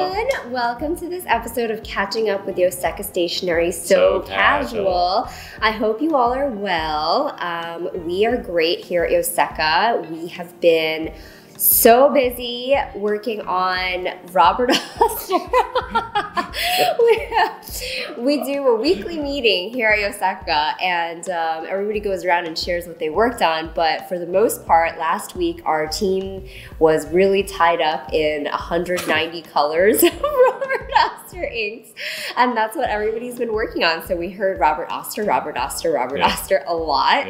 everyone. Welcome to this episode of Catching Up with Yoseka Stationery So Casual. I hope you all are well. We are great here at Yoseka. We have been so busy working on Robert Oster. We do a weekly meeting here at Yoseka, and everybody goes around and shares what they worked on. But for the most part, last week our team was really tied up in 190 colors of Robert Oster inks, and that's what everybody's been working on. So we heard Robert Oster a lot.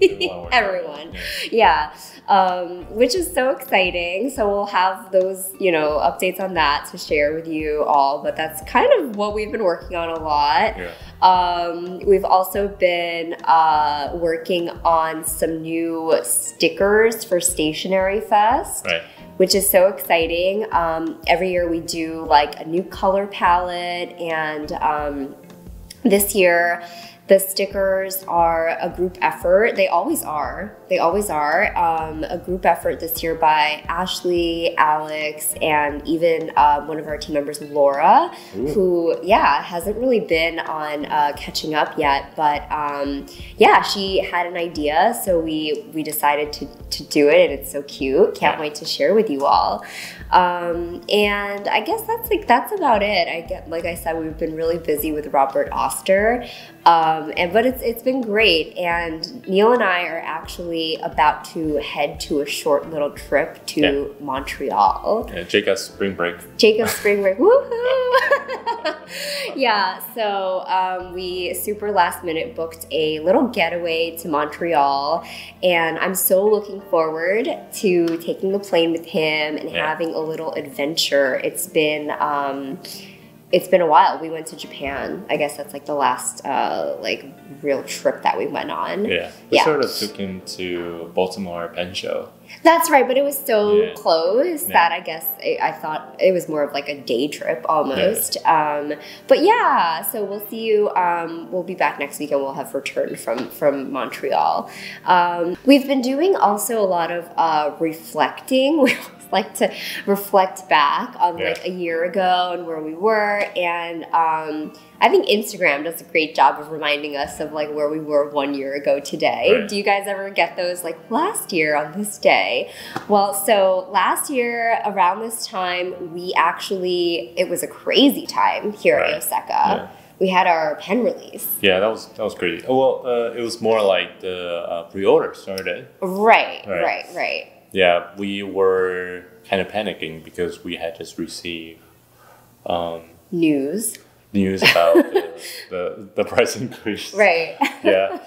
Yeah, everyone. Yeah. Which is so exciting. So we'll have those, updates on that to share with you all. But that's kind of what we've been working on a lot. Yeah. We've also been working on some new stickers for Stationery Fest. Right. Which is so exciting. Every year we do like a new color palette, and this year the stickers are a group effort. They always are. A group effort this year by Ashley, Alex, and even one of our team members, Laura, who, hasn't really been on Catching Up yet. But she had an idea, so we decided to do it, and it's so cute. Can't wait to share with you all. And I guess that's about it. Like I said, we've been really busy with Robert Oster. But it's been great, and Neil and I are actually about to head to a short little trip to Montreal. Yeah, Jacob's spring break. Woohoo! Yeah, so we super last minute booked a little getaway to Montreal, and I'm so looking forward to taking the plane with him and having a little adventure. It's been a while. We went to Japan. I guess that's like the last real trip that we went on. Yeah. We sort of took him to Baltimore Pen Show. That's right, but it was so close that I guess I thought it was more of like a day trip almost. Yeah. So we'll see you. We'll be back next week, and we'll have returned from Montreal. We've been doing also a lot of reflecting. We always like to reflect back on like a year ago and where we were, and I think Instagram does a great job of reminding us of like where we were 1 year ago today. Right. Do you guys ever get those like last year on this day? Well, so last year around this time, it was a crazy time here at Yoseka. Yeah. We had our pen release. Yeah, that was crazy. Well, it was more like the pre-order started. Right. Yeah, we were kind of panicking because we had just received news about the price increase. Right. Yeah.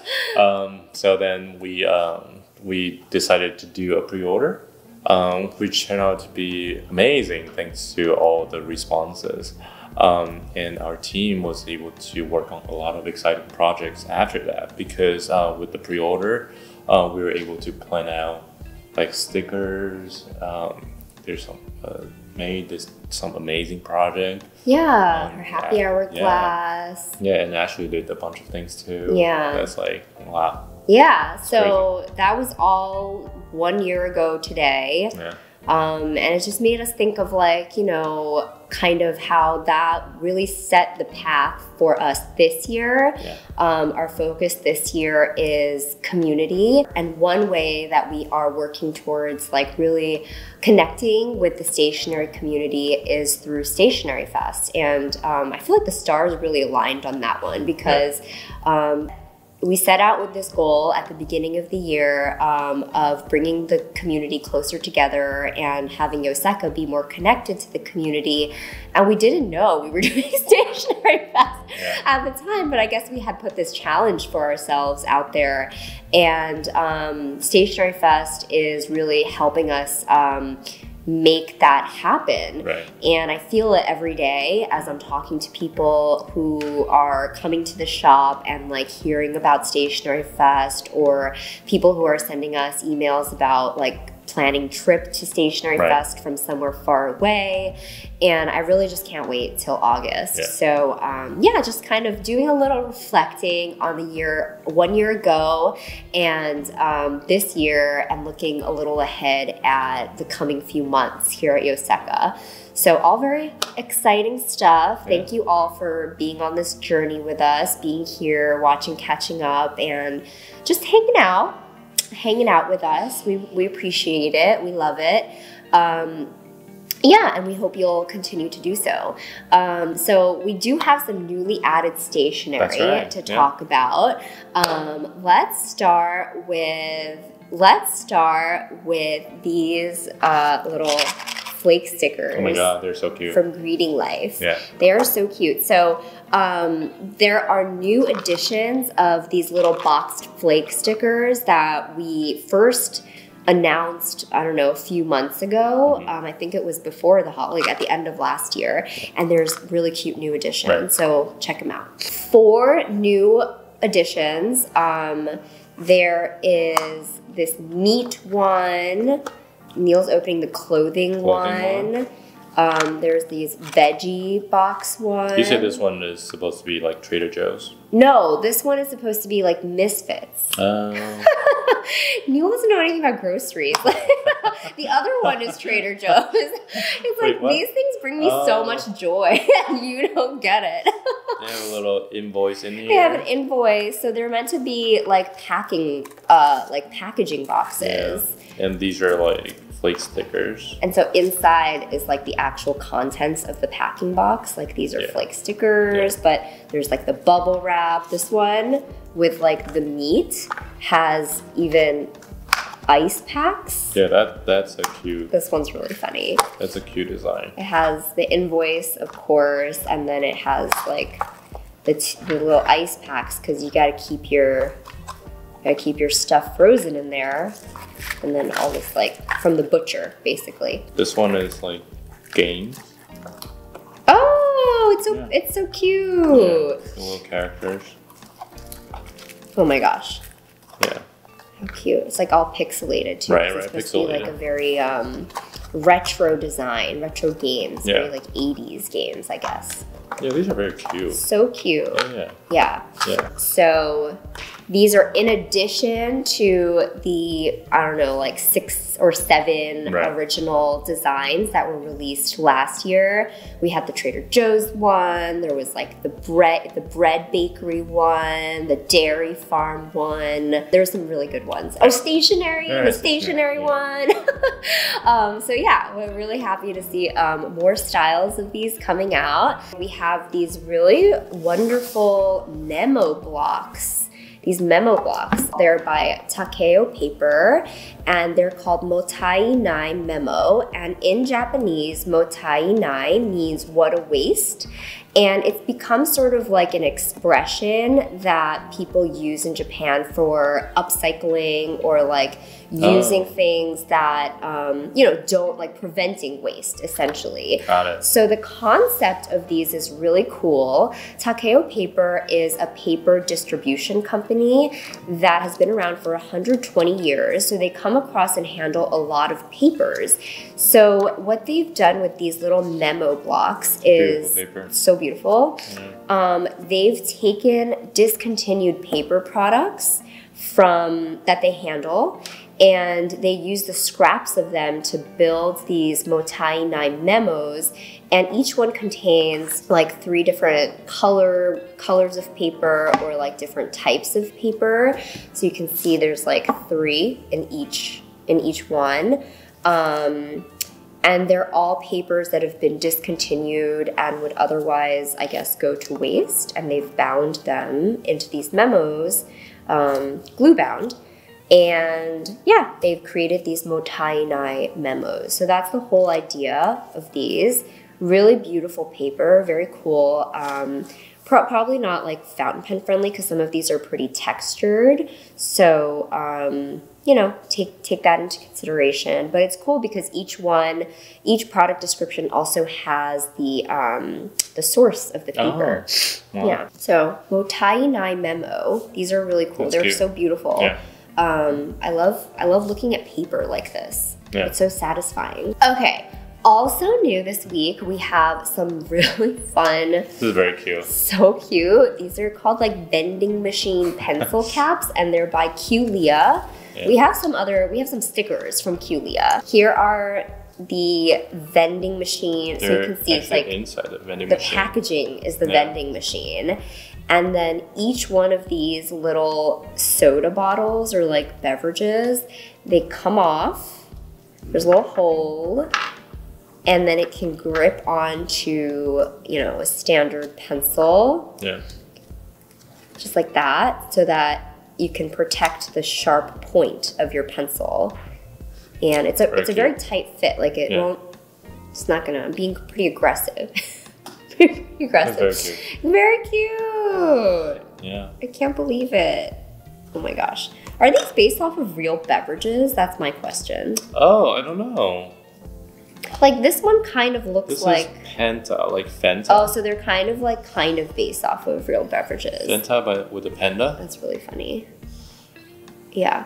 So then we decided to do a pre-order, which turned out to be amazing thanks to all the responses. And our team was able to work on a lot of exciting projects after that because with the pre-order, we were able to plan out like stickers. There's some amazing project. Yeah, our happy hour glass. Yeah, and Ashley did a bunch of things too. Yeah. That's like, wow. Yeah, so that was all 1 year ago today. Yeah. And it just made us think of like, kind of how that really set the path for us this year. Yeah. Our focus this year is community. And one way that we are working towards like really connecting with the stationery community is through Stationery Fest. And I feel like the stars really aligned on that one because we set out with this goal at the beginning of the year of bringing the community closer together and having Yoseka be more connected to the community. And we didn't know we were doing Stationery Fest at the time, but I guess we had put this challenge for ourselves out there. And Stationery Fest is really helping us make that happen. Right. And I feel it every day as I'm talking to people who are coming to the shop and like hearing about Stationery Fest, or people who are sending us emails about like planning trip to Stationery Fest from somewhere far away. And I really just can't wait till August. Yeah. So yeah, just kind of doing a little reflecting on the year 1 year ago and this year, and looking a little ahead at the coming few months here at Yoseka. So all very exciting stuff. Thank you all for being on this journey with us, being here, watching, catching up, and just hanging out with us. We appreciate it. We love it. Yeah, and we hope you'll continue to do so. So we do have some newly added stationery to talk about. Let's start with these little flake stickers. Oh my god, they're so cute. From Greeting Life. Yeah. They are so cute. So there are new editions of these little boxed flake stickers that we first announced, I don't know, a few months ago. I think it was before the holiday, like at the end of last year. And there's really cute new editions. So check them out. 4 new editions. There is this meat one. Neil's opening the clothing one. There's these veggie box ones. You said this one is supposed to be like Trader Joe's? No, this one is supposed to be like Misfits. Neil doesn't know anything about groceries. The other one is Trader Joe's. It's like, these things bring me so much joy, and you don't get it. They have a little invoice in here. They have an invoice, so they're meant to be like packaging boxes. Yeah. And these are like flake stickers. And so inside is like the actual contents of the packing box. Like these are flake stickers, but there's like the bubble wrap. This one with like the meat has even ice packs. Yeah, that's a cute. This one's really funny. That's a cute design. It has the invoice, of course, and then it has like the little ice packs, because you gotta keep your stuff frozen in there. And then all this, like, from the butcher, basically. This one is like games. Oh, it's so cute. Yeah, the little characters. Oh my gosh. Yeah. How cute. It's like all pixelated too. Right, it's supposed pixelated. to be like a very retro design, retro games, very like 80s games, I guess. Yeah, these are very cute. So cute. Oh, yeah. So these are in addition to the, I don't know, like 6 or 7 original designs that were released last year. We had the Trader Joe's one. There was like the bread bakery one, the dairy farm one. There's some really good ones. Oh, Stationery, the Stationery one. So yeah, we're really happy to see more styles of these coming out. We have these really wonderful memo blocks. These memo blocks, they're by Takeo Paper, and they're called Mottainai Memo. And in Japanese, Mottainai means what a waste. And it's become sort of like an expression that people use in Japan for upcycling or like using things that, don't, like preventing waste, essentially. Got it. So the concept of these is really cool. Takeo Paper is a paper distribution company that has been around for 120 years. So they come across and handle a lot of papers. So what they've done with these little memo blocks is so beautiful. They've taken discontinued paper products that they handle, and they use the scraps of them to build these Mottainai memos, and each one contains like 3 different colors of paper, or like different types of paper. So you can see there's like 3 in each one. And they're all papers that have been discontinued and would otherwise, I guess, go to waste. And they've bound them into these memos, glue bound. And yeah, they've created these Mottainai memos. So that's the whole idea of these. Really beautiful paper, very cool. Probably not like fountain pen friendly, because some of these are pretty textured. So, take that into consideration. But it's cool because each product description also has the source of the paper. Wow. Yeah. So Mottainai Memo. These are really cool. They're so beautiful. Yeah. I love looking at paper like this. Yeah. It's so satisfying. Okay. Also new this week, we have some really fun. This is very cute. So cute. These are called like vending machine pencil caps, and they're by Q-Lia. Yeah. We have some stickers from Q-Lia. Here are the vending machine. So you can see it's like inside the vending machine. The packaging is the vending machine. And then each one of these little soda bottles or like beverages, they come off. There's a little hole. And then it can grip onto, you know, a standard pencil. Yeah. Just like that, so that you can protect the sharp point of your pencil. And it's a very tight fit. Like it won't, it's not gonna, I'm being pretty aggressive. Pretty aggressive. That's very cute. Very cute. Yeah. I can't believe it. Oh my gosh. Are these based off of real beverages? That's my question. Oh, I don't know. Like this one kind of looks like Penta, like Fanta. Oh, so they're kind of based off of real beverages. Fanta, but with a panda. That's really funny. Yeah,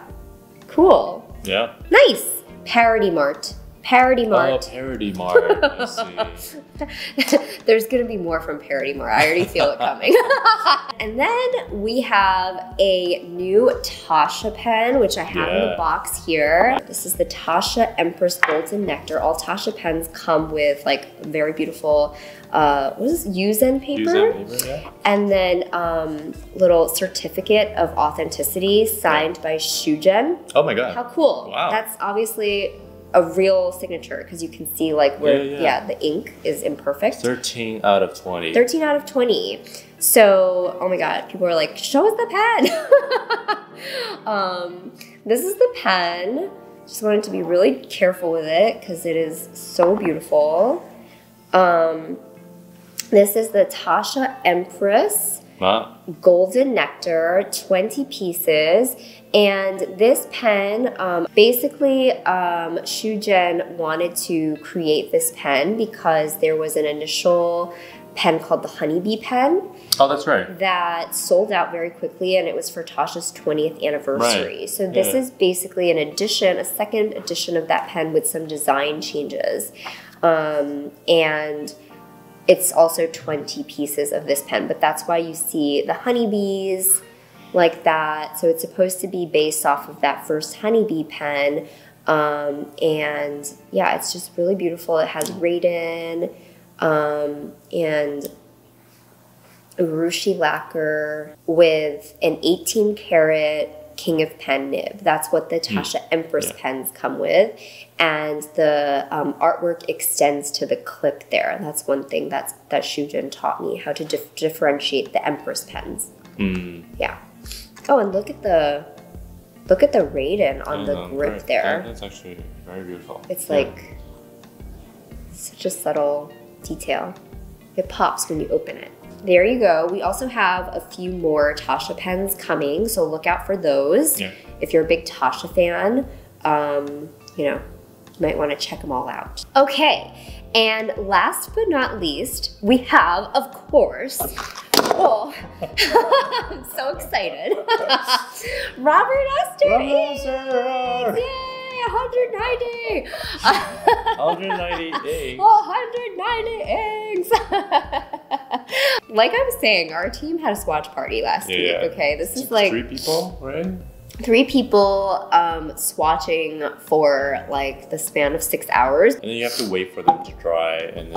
cool. Yeah. Nice. Parody Mart. Parody Mart. Oh, Parody Mart. I see. There's gonna be more from Parody Mart. I already feel it coming. And then we have a new Taccia pen, which I have in the box here. This is the Taccia Empress Golden Nectar. All Taccia pens come with like very beautiful, what is this? Yuzen paper? Yuzen paper, yeah. And then little certificate of authenticity signed by Shujen. Oh my god. How cool. Wow. That's obviously a real signature because you can see like where the ink is imperfect. 13 out of 20. 13 out of 20. So, oh my god, people are like, show us the pen. This is the pen. Just wanted to be really careful with it because it is so beautiful. This is the Taccia Empress Golden Nectar, 20 pieces. And this pen, basically, Shujen wanted to create this pen because there was an initial pen called the Honeybee pen. Oh, that's right. That sold out very quickly, and it was for Tasha's 20th anniversary. Right. So this is basically an edition, a second edition of that pen with some design changes. And it's also 20 pieces of this pen, but that's why you see the honeybees, like that. So it's supposed to be based off of that first honeybee pen. And yeah, it's just really beautiful. It has Raiden and urushi lacquer with an 18 karat King of Pen nib. That's what the Taccia Empress pens come with. And the artwork extends to the clip there. That's one thing that Shujen taught me, how to differentiate the Empress pens. Yeah. Oh, and look at the Raiden on the grip there. That's actually very beautiful. It's like such a subtle detail. It pops when you open it. There you go. We also have a few more Taccia pens coming, so look out for those. Yeah. If you're a big Taccia fan, you know, you might want to check them all out. Okay, and last but not least, we have, of course, I'm so excited. Robert Oster Inks! Yay, 190! 190 inks. 190 inks! Like I was saying, our team had a swatch party last week, okay? This is like 3 people, right? 3 people swatching for like the span of 6 hours. And then you have to wait for them to dry, and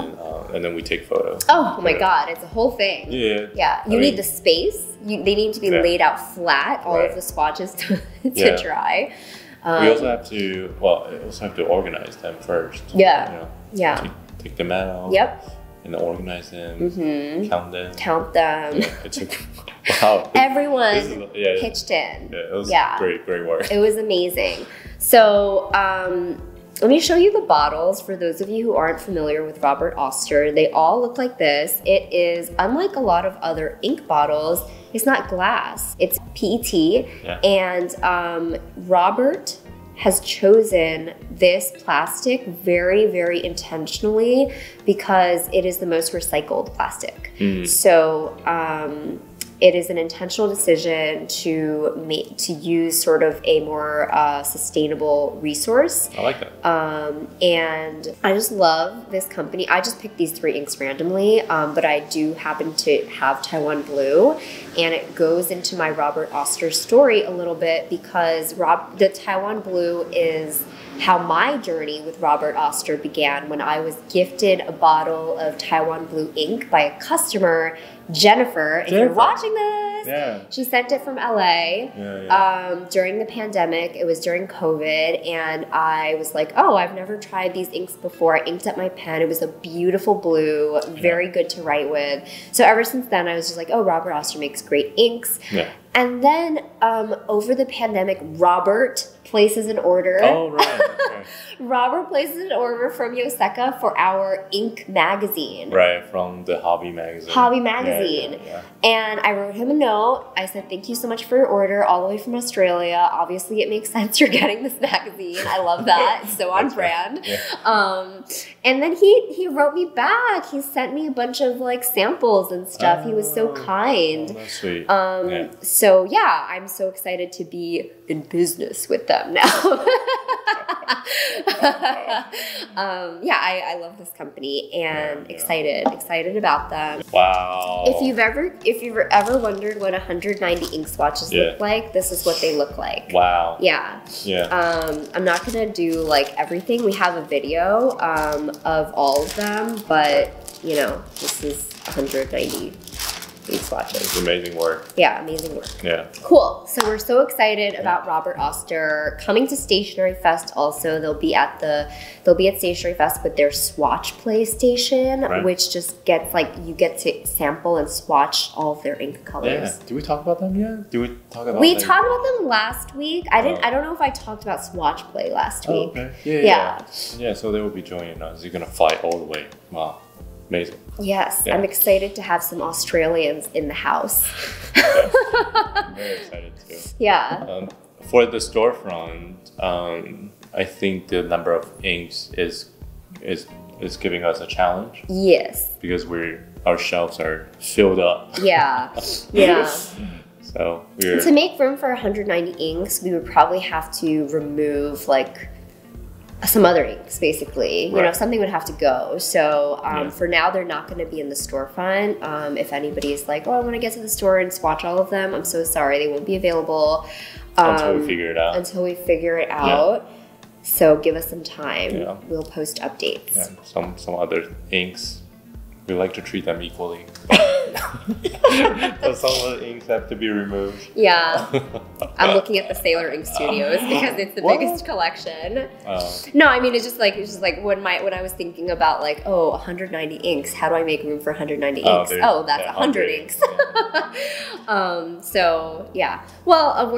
then we take photos. Oh my god, it's a whole thing. Yeah. Yeah, you need the space. They need to be laid out flat, all of the swatches to dry. We also have to organize them first. Yeah. You know, yeah. Take them out. Yep. And organize them. Count them. Count them. Yeah, it took wow. Everyone pitched in. Yeah, it was great work. It was amazing. So let me show you the bottles for those of you who aren't familiar with Robert Oster. They all look like this. It is, unlike a lot of other ink bottles, it's not glass. It's PET. Yeah. And Robert has chosen this plastic very, very intentionally because it is the most recycled plastic. So it is an intentional decision to use sort of a more sustainable resource. I like that. And I just love this company. I just picked these 3 inks randomly, but I do happen to have Taiwan Blue, and it goes into my Robert Oster story a little bit because the Taiwan Blue is how my journey with Robert Oster began when I was gifted a bottle of Taiwan Blue ink by a customer, Jennifer. If you're watching this, she sent it from LA during the pandemic. It was during COVID, and I was like, oh, I've never tried these inks before. I inked up my pen. It was a beautiful blue, very good to write with. So ever since then, I was just like, oh, Robert Oster makes great inks. And then over the pandemic, Robert places an order. Oh, right. Okay. Robert places an order from Yoseka for our ink magazine. Right, from the Hobby magazine. Hobby magazine. And I wrote him a note. I said, thank you so much for your order all the way from Australia. Obviously, it makes sense you're getting this magazine. I love that. It's so on brand. And then he wrote me back. He sent me a bunch of like samples and stuff. He was so kind. Oh, that's sweet. So yeah, I'm so excited to be in business with them now. I love this company and excited about them. Wow. If you've ever wondered what 190 ink swatches look like, this is what they look like. Wow. Yeah. I'm not gonna do like everything. We have a video of all of them, but you know, this is 190 ink swatches. It's amazing work. Yeah, amazing work. Yeah. Cool. So we're so excited about Robert Oster coming to Stationery Fest. Also, they'll be at Stationery Fest with their Swatch PlayStation, which just gets like you get to sample and swatch all of their ink colors. Yeah. Did we talk about them yet? We talked about them last week. I don't know if I talked about Swatch Play last week. Okay. Yeah. So they will be joining us. You're gonna fly all the way. Wow. Amazing. Yes, I'm excited to have some Australians in the house. I'm very excited too. Yeah. For the storefront, I think the number of inks is giving us a challenge. Yes. Because our shelves are filled up. Yeah. So to make room for 190 inks, we would probably have to remove like some other inks, basically. You know, something would have to go. So for now, they're not going to be in the storefront. If anybody's like, oh, I want to get to the store and swatch all of them, I'm so sorry, they won't be available until we figure it out. So give us some time. We'll post updates. Some other inks, we like to treat them equally. So some of the inks have to be removed. Yeah. I'm looking at the Sailor Ink Studios because it's the biggest collection. No, I mean it's just like when I was thinking about like, oh, 190 inks, how do I make room for 190 inks? Oh, that's 100 inks. So yeah. Well,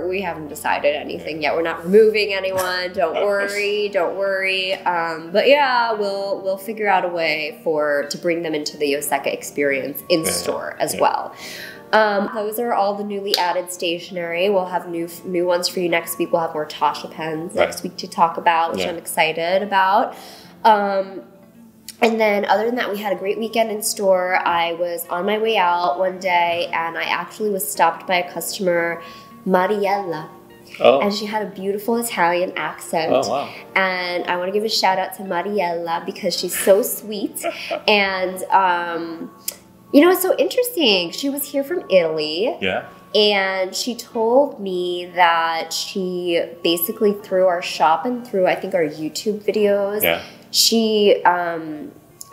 we haven't decided anything yet. We're not removing anyone. Don't worry. But yeah, we'll figure out a way to bring them into the Yoseka experience in store as well. Those are all the newly added stationery. We'll have new ones for you next week. We'll have more Taccia pens next week to talk about, which I'm excited about. And then other than that, we had a great weekend in store. I was on my way out one day and I actually was stopped by a customer, Mariella. And she had a beautiful Italian accent. Oh, wow. And I want to give a shout out to Mariella because she's so sweet. And, you know, it's so interesting. She was here from Italy. Yeah. And she told me that she basically through our shop and through, I think, our YouTube videos, she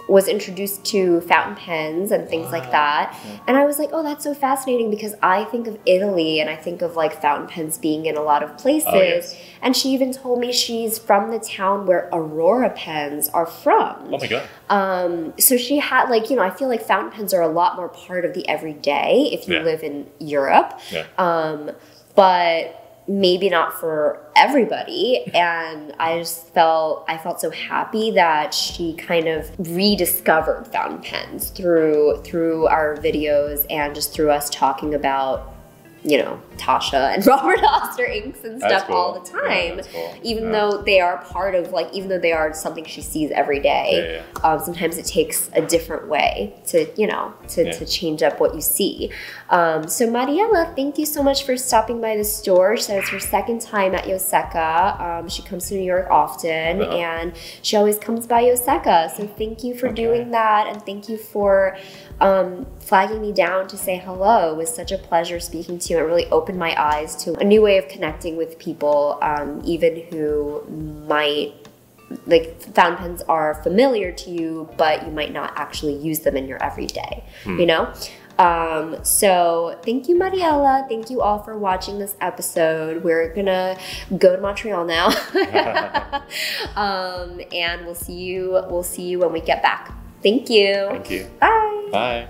was introduced to fountain pens and things like that. And I was like, oh, that's so fascinating because I think of Italy and I think of like fountain pens being in a lot of places. And she even told me she's from the town where Aurora pens are from. Oh my God. So she had like, you know, I feel like fountain pens are a lot more part of the everyday if you live in Europe. But maybe not for everybody. And I felt so happy that she kind of rediscovered fountain pens through our videos and just through us talking about you know, Taccia and Robert Oster Inks and stuff cool. all the time. Yeah, cool. Even though they are part of, like, even though they are something she sees every day, sometimes it takes a different way to, you know, to change up what you see. So Mariella, thank you so much for stopping by the store. She said it's her second time at Yoseka. She comes to New York often, and she always comes by Yoseka. So thank you for doing that, and thank you for flagging me down to say hello. It was such a pleasure speaking to you. It really opened my eyes to a new way of connecting with people, even who might, like, fountain pens are familiar to you, but you might not actually use them in your everyday, you know? So thank you, Mariella. Thank you all for watching this episode. We're gonna go to Montreal now. And we'll see you when we get back. Thank you. Thank you. Bye. Bye.